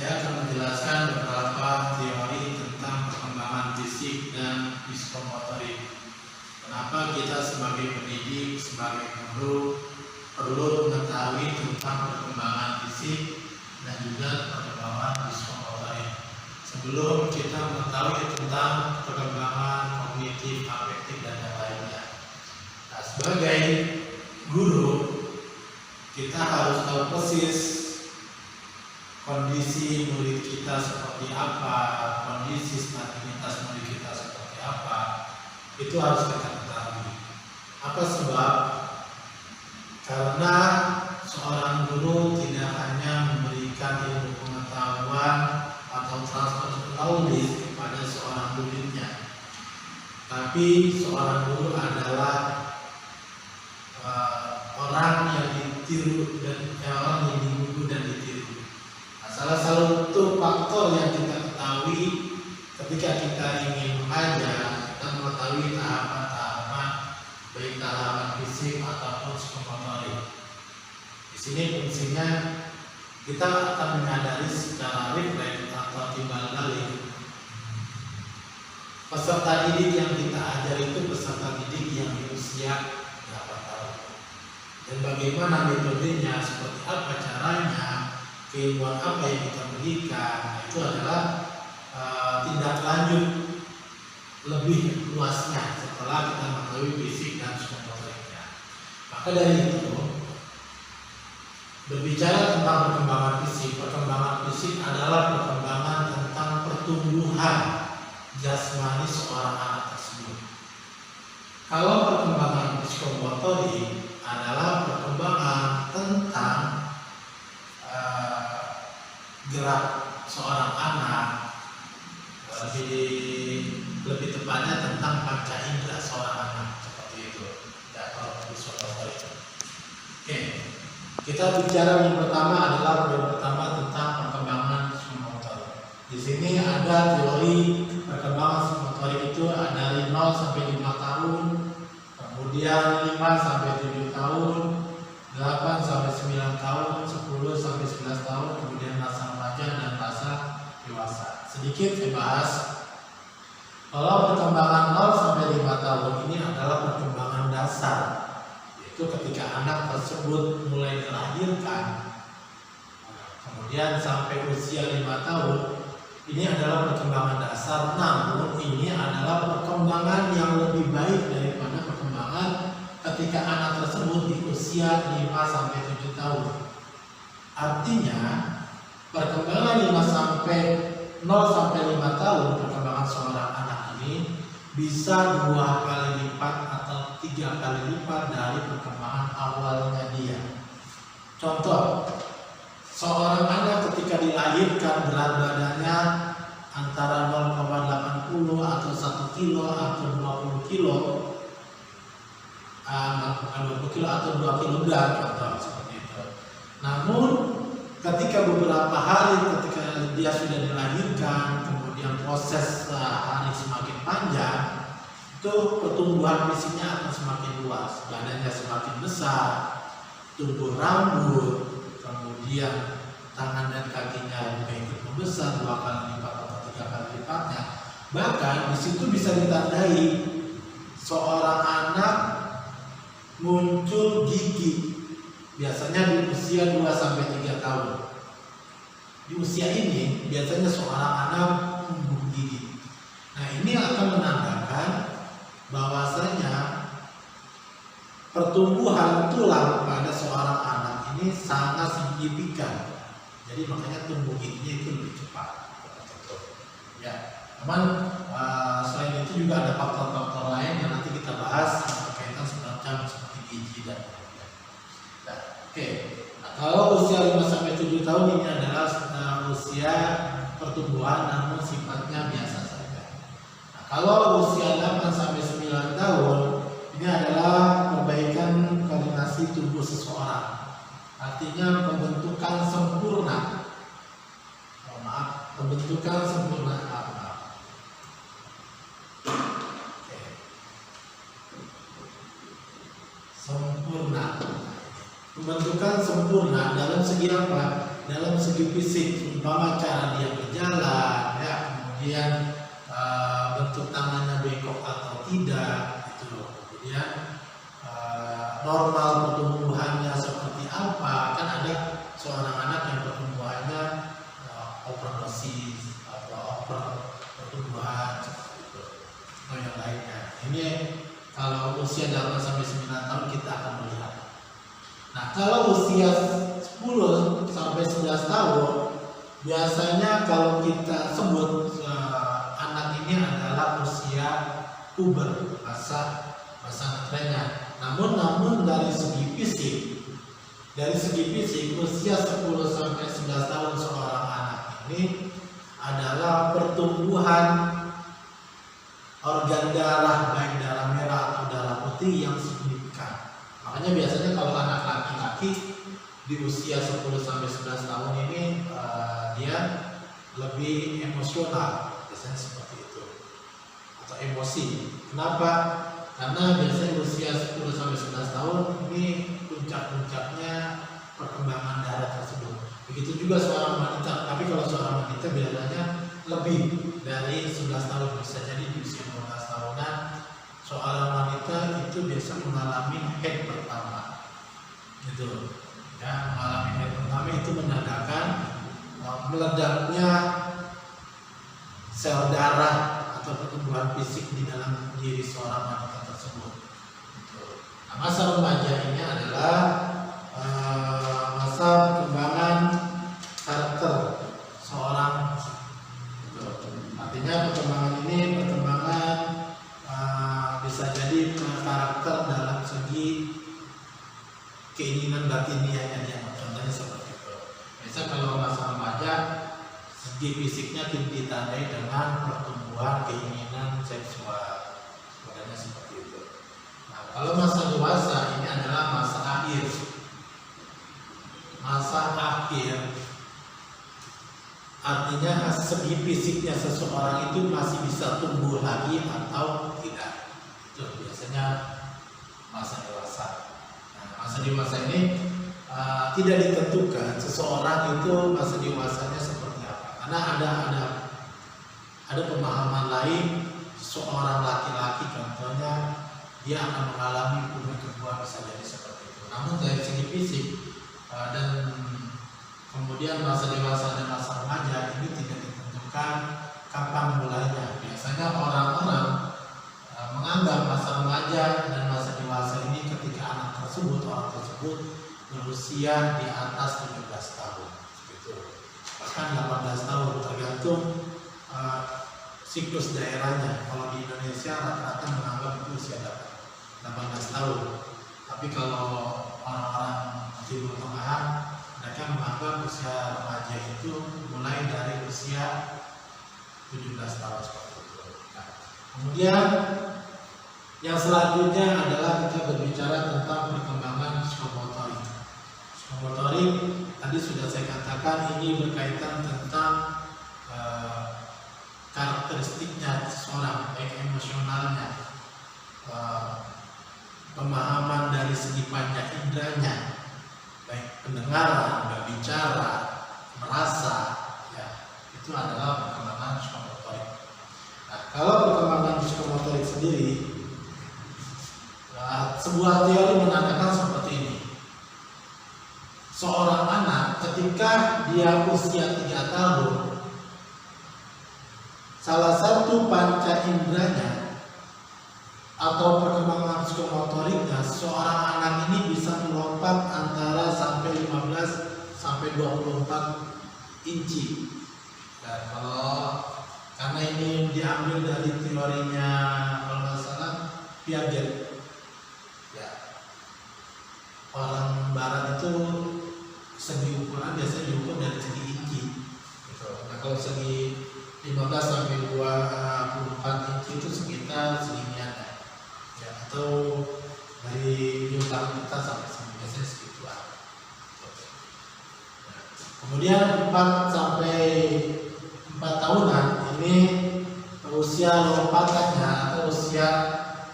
Saya akan menjelaskan beberapa teori tentang perkembangan fisik dan psikomotorik. Kenapa kita sebagai pendidik, sebagai guru perlu mengetahui tentang perkembangan fisik dan juga perkembangan psikomotorik sebelum kita mengetahui tentang perkembangan kognitif, afektif, dan yang lainnya. Nah, sebagai guru kita harus tahu persis kondisi murid kita seperti apa, kondisi stabilitas murid kita seperti apa, itu harus kita ketahui. Apa sebab? Karena seorang guru tidak hanya memberikan ilmu pengetahuan atau transfer knowledge kepada seorang muridnya, tapi seorang guru adalah orang yang ditiru dan orang yang digugu dan ditiru. Salah satu faktor yang kita ketahui ketika kita ingin mengajar, kita mengetahui tahapan-tahapan baik tahapan fisik ataupun psikomotorik. Di sini fungsinya kita akan menyadari secara refleks atau timbal balik peserta didik yang kita ajar itu peserta didik yang di usia berapa tahun dan bagaimana metodenya, seperti apa caranya, keilmuan apa yang kita berikan. Itu adalah tindak lanjut lebih luasnya setelah kita mengetahui fisik dan psikomotoriknya. Maka dari itu, berbicara tentang perkembangan fisik adalah perkembangan tentang pertumbuhan jasmani seorang anak tersebut. Kalau perkembangan psikomotorik adalah perkembangan tentang gerak seorang anak, lebih tepatnya tentang panca indera seorang anak, seperti itu. Ya, kalau psikomotorik. Oke, kita bicara yang pertama adalah tentang perkembangan psikomotorik. Di sini ada teori perkembangan psikomotorik itu dari 0 sampai 5 tahun, kemudian 5 sampai 7 tahun, 8 sampai 9 tahun, 10 sampai 11 tahun, kemudian masa remaja dan masa dewasa. Sedikit saya bahas. Kalau perkembangan 0 sampai 5 tahun ini adalah perkembangan dasar, yaitu ketika anak tersebut mulai dilahirkan, kemudian sampai usia 5 tahun, ini adalah perkembangan dasar. Namun ini adalah perkembangan yang lebih baik daripada perkembangan ketika anak tersebut di usia 5 sampai 7 tahun. Artinya perkembangan 0 sampai 5 tahun, perkembangan seorang anak ini bisa 2 kali lipat atau 3 kali lipat dari perkembangan awalnya dia. Contoh, seorang anak ketika dilahirkan berat badannya antara 0,80 atau 1 kilo atau 20 kilo, bukan 20 kilo atau 2 kilogram, contoh seperti itu. Namun ketika beberapa hari ketika dia sudah dilahirkan, kemudian proses hari semakin panjang, itu pertumbuhan fisiknya akan semakin luas, badannya semakin besar, tumbuh rambut, kemudian tangan dan kakinya juga ikut membesar 2 kali lipat atau 3 kali lipatnya. Bahkan di situ bisa ditandai seorang anak muncul gigi biasanya di usia 2 sampai 3 tahun. Di usia ini biasanya seorang anak tumbuh gigi. Nah, ini akan menandakan bahwasanya pertumbuhan tulang pada seorang anak ini sangat signifikan. Jadi makanya tumbuh giginya itu lebih cepat. Ya, teman. Selain itu juga ada faktor-faktor lain yang nanti kita bahas berkaitan semacam seperti gigi dan lainnya. Nah, oke. Nah, kalau usia 5 sampai 7 tahun ini adalah usia pertumbuhan namun sifatnya biasa saja. Nah, kalau usia 8 sampai 9 tahun ini adalah perbaikan koordinasi tubuh seseorang. Artinya pembentukan sempurna. Pembentukan sempurna apa? Sempurna. Pembentukan sempurna dalam segi apa? Dalam segi fisik. umpama cara dia berjalan, ya, kemudian bentuk tangannya bengkok atau tidak, gitu. Kemudian normal pertumbuhannya seperti apa? Kan ada seorang anak yang pertumbuhannya overdosis atau pertumbuhan seperti itu, atau yang lainnya. Ini kalau usia 8 sampai 9 tahun kita akan melihat. Nah, kalau usia 10 sampai 11 tahun, biasanya kalau kita sebut anak ini adalah usia puber, bahasa ngetrenya. Namun dari segi fisik, usia 10 sampai 11 tahun seorang anak ini adalah pertumbuhan organ darah, baik darah merah atau darah putih yang signifikan. Makanya biasanya kalau anak laki-laki di usia 10 sampai 11 tahun ini dia lebih emosional, biasanya seperti itu, atau emosi. Kenapa? Karena biasanya usia 10 sampai 11 tahun ini puncak-puncaknya perkembangan darah tersebut. Begitu juga seorang wanita, tapi kalau seorang wanita biasanya lebih dari 11 tahun, bisa jadi di usia 12 tahunan seorang wanita itu biasa mengalami haid pertama, gitu. Ya, mengalami haid pertama itu menandakan meledaknya sel darah atau pertumbuhan fisik di dalam diri seorang wanita tersebut. Gitu. Nah, masa remaja ini adalah masa perkembangan karakter seorang. Gitu. Artinya perkembangan ini bisa jadi karakter dalam segi keinginan batiniahnya dia, contohnya seperti itu. Biasa kalau masa remaja segi fisiknya ditandai dengan pertumbuhan keinginan seksual, makanya seperti itu. Nah, kalau masa dewasa ini adalah masa akhir. Masa akhir artinya segi fisiknya seseorang itu masih bisa tumbuh lagi atau tidak. Itu biasanya masa dewasa. Nah, masa dewasa ini tidak ditentukan seseorang itu masa dewasanya seperti apa. Karena ada pemahaman lain, seorang laki-laki contohnya dia akan mengalami puber kedua, bisa jadi seperti itu. Namun dari segi fisik dan kemudian masa dewasa dan masa remaja ini tidak ditentukan kapan mulainya. Biasanya orang-orang menganggap masa remaja dan masa dewasa ini ketika orang tersebut berusia di atas 17 tahun, gitu. Bahkan 18 tahun, tergantung siklus daerahnya. Kalau di Indonesia rata-rata menganggap itu usia 18 tahun. Tapi kalau orang-orang Timur Tengah, mereka menganggap usia remaja itu mulai dari usia 17 tahun seperti itu. Nah, kemudian yang selanjutnya adalah kita berbicara tentang perkembangan psikomotorik. Psikomotorik tadi sudah saya katakan ini berkaitan tentang karakteristiknya seseorang, baik emosionalnya, pemahaman dari segi panca inderanya, baik pendengaran, berbicara, merasa, ya, itu adalah perkembangan psikomotorik. Nah, kalau perkembangan psikomotorik sendiri, sebuah teori menandakan seperti ini. Seorang anak ketika dia usia 3 tahun, salah satu panca inderanya atau perkembangan psikomotoriknya, seorang anak ini bisa melompat antara sampai 15 sampai 24 inci. Dan karena ini diambil dari teorinya kalau nggak salah Piaget. Ya, orang Barat itu segi ukuran biasanya diukur dari segi inci. Gitu. Nah, kalau segi 15 sampai 24 inci itu sekitar seginian, ya, atau dari ujung kita sampai sini biasanya segituan. Kemudian 4 sampai 4 tahunan ini usia lompatannya atau usia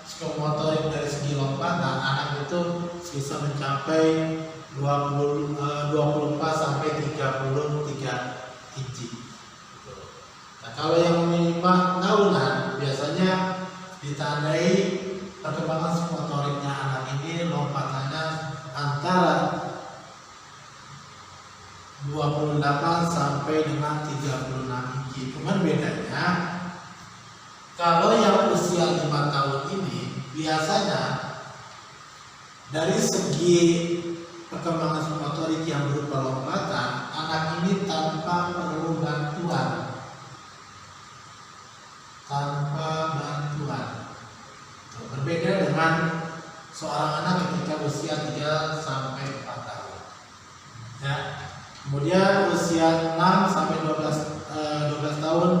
psikomotorik dari segi lompatan anak itu bisa mencapai 24 sampai 33 fisik. Nah, kalau yang minimal tahunan biasanya ditandai perkembangan motoriknya anak ini lompatannya antara 28 sampai dengan 36 inci. Cuman bedanya kalau yang usia 5 tahun ini biasanya dari segi perkembangan motorik yang berupa lompatan, anak ini tanpa perlu bantuan. Berbeda dengan seorang anak ketika usia 3 sampai 4 tahun. Ya. Kemudian usia 6 sampai 12 tahun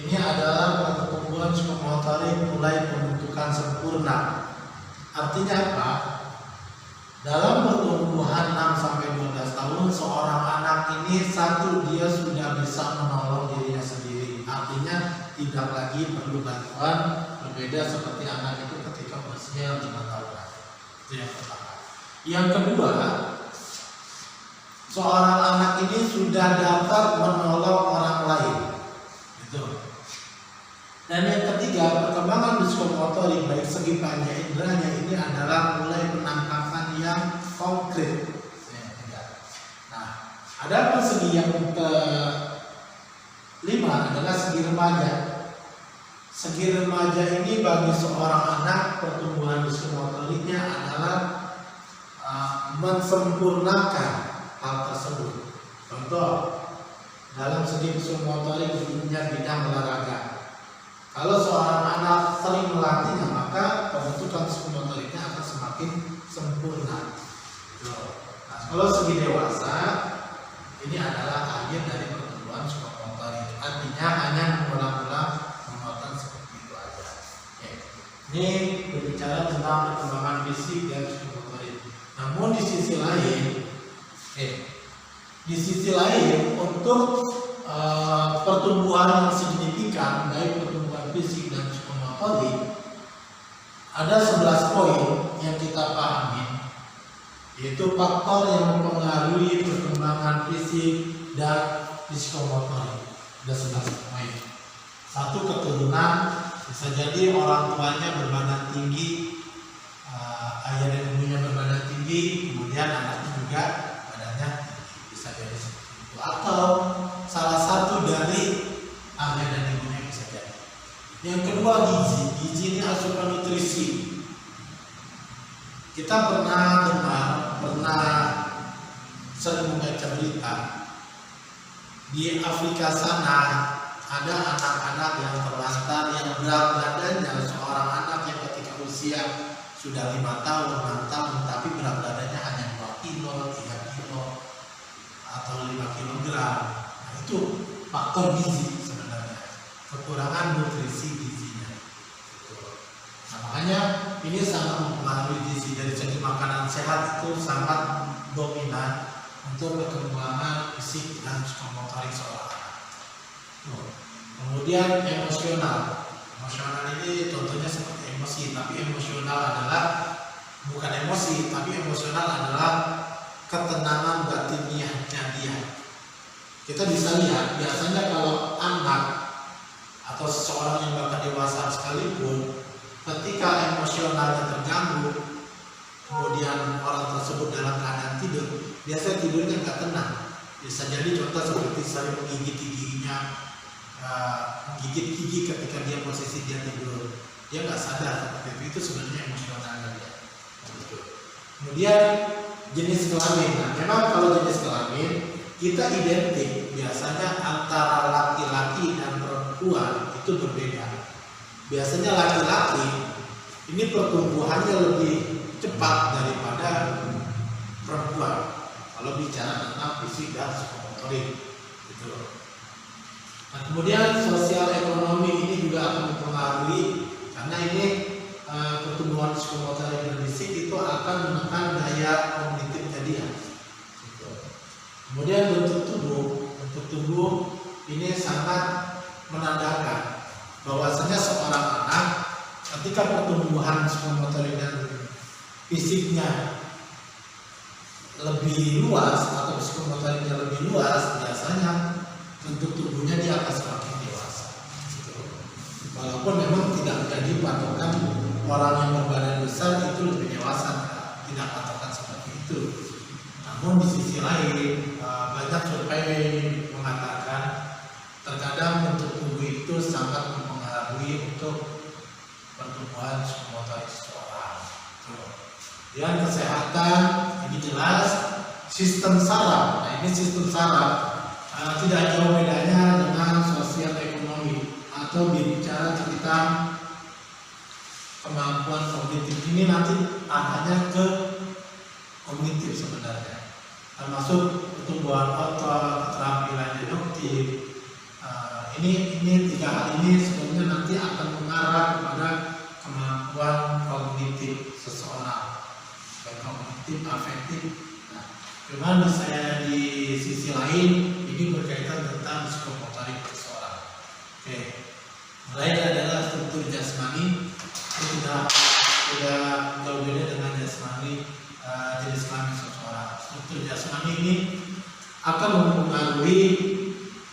ini adalah pertumbuhan psikomotorik mulai pembentukan sempurna. Artinya apa? Dalam pertumbuhan 6 sampai 12 tahun seorang anak ini dia sudah bisa menolong dirinya sendiri. Artinya tidak lagi perlu bantuan, berbeda seperti anak itu ketika usia 5 tahun. Itu yang pertama. Yang kedua, seorang anak ini sudah dapat menolong orang lain. Itu. Dan yang ketiga, perkembangan psikomotorik baik segi panca inderanya ini adalah mulai penangkapan yang konkret. Nah, ada segi yang kelima adalah segi remaja. Segi remaja ini bagi seorang anak pertumbuhan psikomotoriknya adalah mensempurnakan hal tersebut. Contoh, dalam segi psikomotorik khususnya bidang olahraga. Kalau seorang anak sering melatihnya, maka pembentukan psikomotoriknya akan semakin sempurna. Nah, kalau segi dewasa, ini adalah akhir dari pertumbuhan psikomotorik. Artinya hanya mengulang-ulang perbuatan seperti itu aja. Ini berbicara tentang perkembangan fisik dan psikomotorik. Namun di sisi lain, untuk pertumbuhan yang signifikan baik pertumbuhan fisik dan psikomotorik ada 11 poin yang kita pahami, yaitu faktor yang mempengaruhi perkembangan fisik dan psikomotorik. Ada 11 poin. Satu, keturunan. Bisa jadi orang tuanya berbadan tinggi, ayah dan ibunya berbadan tinggi, kemudian anaknya juga badannya bisa jadi seperti itu. Atau salah satu dari ayah dan ibunya bisa jadi. Yang kedua, gizi. Gizi ini asupan nutrisi. Kita pernah sering membaca berita di Afrika sana ada anak-anak yang terlantar yang berat badannya, seorang anak yang ketika usia sudah 5 tahun, 6 tahun, tapi berat badannya hanya 2 kilo, 3 kilo, atau 5 kilogram. Nah, itu faktor gizi sebenarnya, kekurangan nutrisi gizinya. Nah, makanya ini sangat mempengaruhi gizi. Dari segi makanan sehat itu sangat dominan untuk perkembangan fisik dan psikomotorik seorang anak. Kemudian emosional. Emosional ini contohnya seperti emosi, tapi emosional adalah bukan emosi, tapi emosional adalah ketenangan batiniahnya dia. Kita bisa lihat biasanya kalau anak atau seseorang yang bahkan dewasa sekalipun ketika emosionalnya terganggu, kemudian orang tersebut dalam keadaan tidur, biasanya tidurnya nggak tenang. Bisa jadi contoh seperti sering menggigit giginya, menggigit gigi ketika dia posisi dia tidur, dia nggak sadar seperti itu sebenarnya emosionalnya dia. Kemudian jenis kelamin. Nah, memang kalau jenis kelamin kita identik biasanya antara laki-laki dan perempuan itu berbeda. Biasanya laki-laki ini pertumbuhannya lebih cepat daripada perempuan kalau bicara tentang fisik dan psikomotorik gitu. Nah, kemudian sosial ekonomi ini juga akan mempengaruhi, karena ini pertumbuhan psikomotorik dan fisik itu akan menekan daya kognitifnya dia gitu. Kemudian bentuk tubuh ini sangat menandakan bahwasanya seorang anak ketika pertumbuhan psikomotorik dan fisiknya lebih luas atau psikomotoriknya lebih luas, biasanya bentuk tubuhnya dia akan semakin dewasa. Gitu. Walaupun memang tidak menjadi patokan orang yang berbadan besar itu lebih dewasa, tidak patokan seperti itu. Namun di sisi lain banyak survei mengatakan terkadang bentuk tubuh itu sangat mempengaruhi untuk pertumbuhan psikomotorik seseorang. Dan kesehatan ini jelas sistem saraf. Nah ini sistem saraf tidak jauh bedanya dengan sosial ekonomi atau bicara tentang kemampuan kognitif. Ini nanti arahnya ke kognitif sebenarnya, termasuk pertumbuhan otot, keterampilan deduktif. Ini tiga hal ini sebenarnya nanti akan mengarah kepada kemampuan kognitif seseorang, baik kognitif, afektif. Nah, cuman di sisi lain ini berkaitan tentang psikomotorik seseorang. Oke, mulai adalah struktur jasmani. Ini tidak jauh beda dengan jasmani jenis kelamin seseorang. Struktur jasmani ini akan mempengaruhi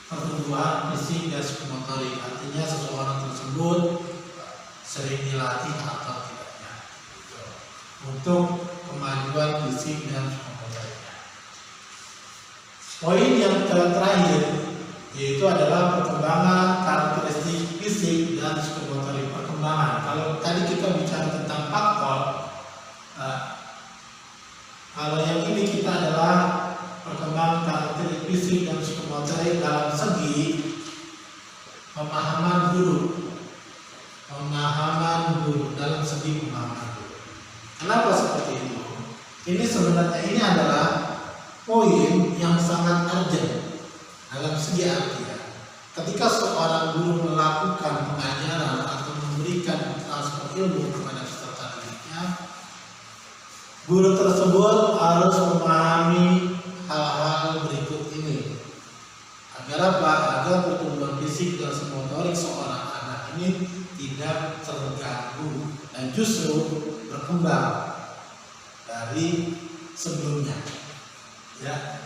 pertumbuhan fisik dan psikomotorik. Artinya seseorang tersebut sering dilatih atau tidaknya untuk kemajuan fisik dan psikomotoriknya. Poin yang terakhir yaitu adalah perkembangan karakteristik fisik dan psikomotorik. Perkembangan, kalau tadi kita bicara tentang faktor, kalau yang ini kita adalah perkembangan karakteristik fisik dan psikomotorik dalam segi pemahaman guru, dalam segi pemahaman guru. Kenapa seperti itu? Ini sebenarnya ini adalah poin yang sangat urgent dalam segi artian. Ketika seorang guru melakukan pengajaran atau memberikan transfer ilmu kepada peserta didiknya, guru tersebut harus memahami hal-hal berikut ini. Agar apa? Agar pertumbuhan fisik dan psikomotorik seorang anak ini tidak terganggu dan justru berkembang dari sebelumnya. Ya.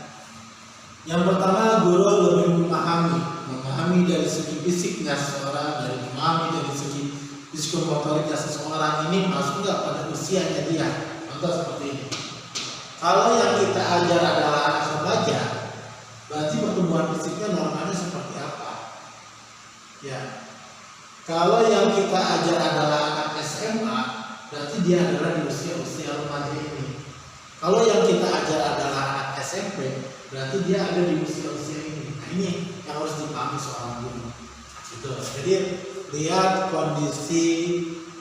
Yang pertama, guru lebih memahami dari segi fisiknya seseorang, memahami dari segi psikomotoriknya seseorang ini masuk nggak pada usianya dia. Contoh seperti ini. Kalau yang kita ajar adalah anak remaja, berarti pertumbuhan fisiknya normalnya seperti apa? Ya. Kalau yang kita ajar adalah anak SMA, berarti dia adalah di usia remaja ini. Kalau yang kita ajar adalah anak SMP, berarti dia ada di usia ini. Nah ini yang harus dipahami seorang guru. Gitu. Jadi lihat kondisi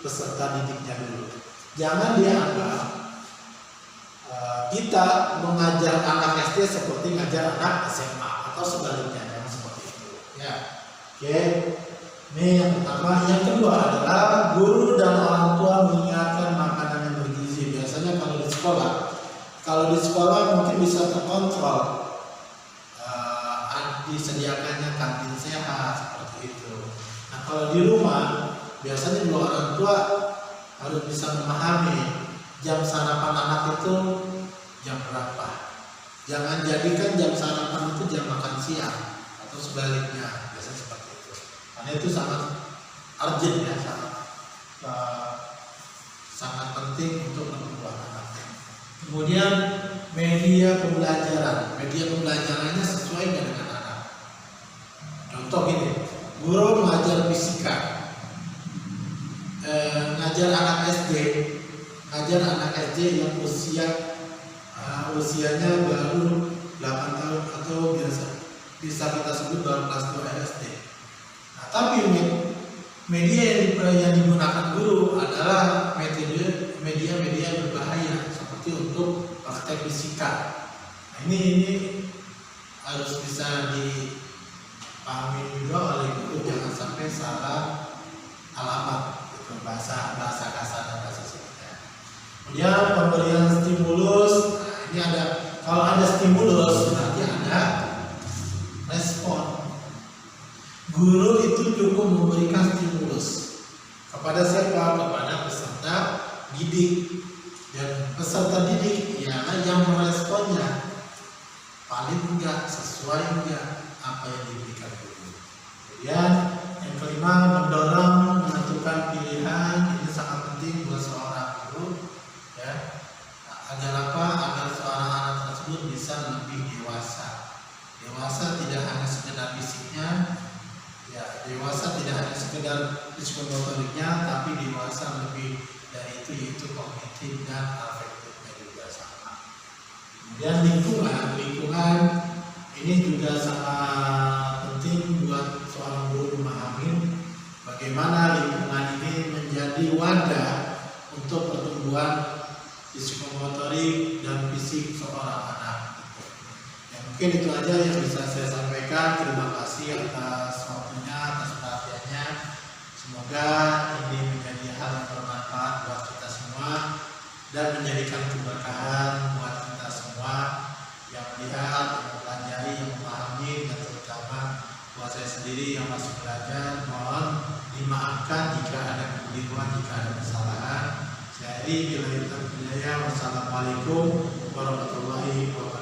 peserta didiknya dulu. Jangan dianggap kita mengajar anak SD seperti mengajar anak SMA atau sebaliknya, jangan seperti itu. Ya, oke. Ini yang pertama. Yang kedua adalah guru dan orang tua mengingatkan makanan yang bergizi. Biasanya kalau di sekolah mungkin bisa terkontrol, disediakannya kantin sehat seperti itu. Nah kalau di rumah biasanya dua orang tua harus bisa memahami jam sarapan anak itu jam berapa. Jangan jadikan jam sarapan itu jam makan siang atau sebaliknya, biasanya seperti itu. Karena itu sangat urgent ya, sangat penting untuk pertumbuhan anak. Kemudian media pembelajarannya sesuai dengan anak. Contoh gini, guru mengajar fisika, ngajar anak SD yang usianya baru 8 tahun atau bisa kita sebut baru kelas 2 SD. Nah, tapi media yang digunakan guru adalah media berbahaya seperti untuk praktek fisika. Nah, ini harus bisa dipahami juga oleh guru, jangan sampai salah alamat gitu, bahasa kasar dan bahasa sepertinya. Kemudian pemberian stimulus. Nah, ini kalau ada stimulus berarti ada respon. Guru itu cukup memberikan stimulus kepada siapa? Kepada peserta didik, dan peserta didik ialah yang meresponnya paling enggak sesuai enggak apa yang diberikan sekedar psikomotoriknya, tapi dewasa lebih dari itu, yaitu kognitif dan afektifnya juga sama. Kemudian lingkungan ini juga sangat penting buat seorang guru memahami bagaimana lingkungan ini menjadi wadah untuk pertumbuhan psikomotorik dan fisik seorang anak. Ya, mungkin itu aja yang bisa saya sampaikan. Terima kasih atas waktunya, atas perhatiannya. Semoga ini menjadi hal yang bermanfaat buat kita semua dan menjadikan keberkahan buat kita semua yang melihat, yang mempelajari, yang memahami, dan terutama buat saya sendiri yang masih belajar. Mohon dimaafkan jika ada kekeliruan, jika ada kesalahan. Saya Eri, Wassalamualaikum warahmatullahi wabarakatuh.